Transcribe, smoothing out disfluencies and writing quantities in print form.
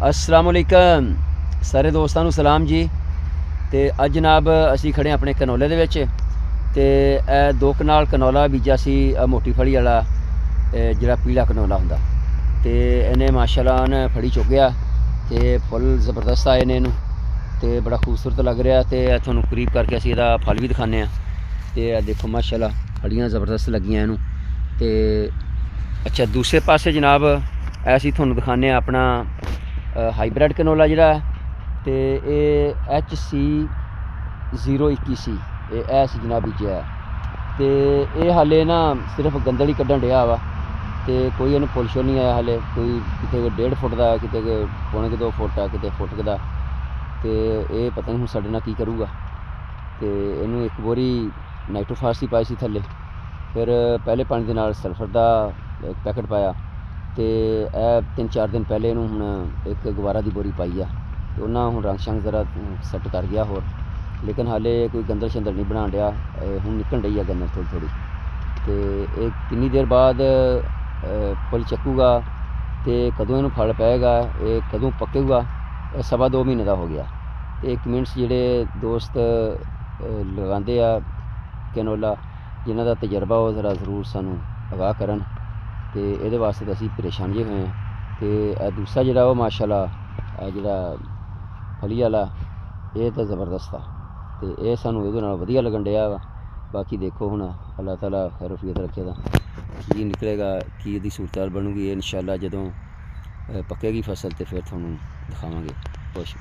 अस्सलाम वालेकुम सारे दोस्तों सलाम जी। तो अज जनाब असी खड़े अपने कनौले दे विच ते 2 कनाल कनौला बीजा सी मोटी फड़ी वाला जिहड़ा पीला कनौला हुंदा ते इन्हें माशाअल्लाह ने फड़ी चुक्या ते फुल ज़बरदस्त आए ने इनू ते बड़ा खूबसूरत लग रहा। तो तुहानूं करीब करके असीं इहदा फल भी दिखाने ते देखो माशाअल्लाह फड़ियां ज़बरदस्त लगियां इनू। ते अच्छा दूसरे पासे जनाब असीं तुहानूं दिखाने अपना हाईब्रिड कनौला जिहड़ा ते HC 021C है जनाब बीजा है। तो ये हाले ना सिर्फ गंदल ही कड्ढन डया वा तो कोई इन्हूं फुल शुल नहीं आया हाले। कोई किते 1.5 फुट का किते 1.25 फुट आ किते फुट का। तो ये पता नहीं हुण साडे नाल की करूगा। तो इनू एक बोरी नाइट्रोफास की पाई सी थल्ले, फिर पहले पानी दे नाल सल्फर का एक पैकेट पाया तो 3-4 दिन पहले इनू हुण एक गवारा की बोरी पाई आ। तो उन्हें हुण रंग शंग जरा सैट कर गया होर, लेकिन हाले कोई गंदल शंदल नहीं बना डया। हुण निकल रही है गंदल थोड़ी थोड़ी। तो एक कितनी देर बाद फुल चकूगा तो कदों इनू फल पैगा, ये कदों पकेगा, 2.25 महीने का हो गया। तो कमेंट्स जिहड़े दोस्त लगाते आ कैनोला जिन्हां दा तजर्बा हो जरा जरूर सानू आगाह करन। तो ये वास्ते तो असीं परेशान जे हुए हैं। तो दूसरा जिहड़ा वो माशाअल्लाह जिहड़ा फली वाला ये तो ज़बरदस्त आ। तो ये सानू इहदे नाल वधिया लगन डया वा। बाकी देखो हुण अल्लाह ताला खैर वफीयत रखे दा की निकलेगा, की इहदी सूरत हाल बनूगी। इंशाअल्लाह जदों पक्केगी फसल तो फिर तुहानूं दिखावांगे। बहुत शुक्रिया।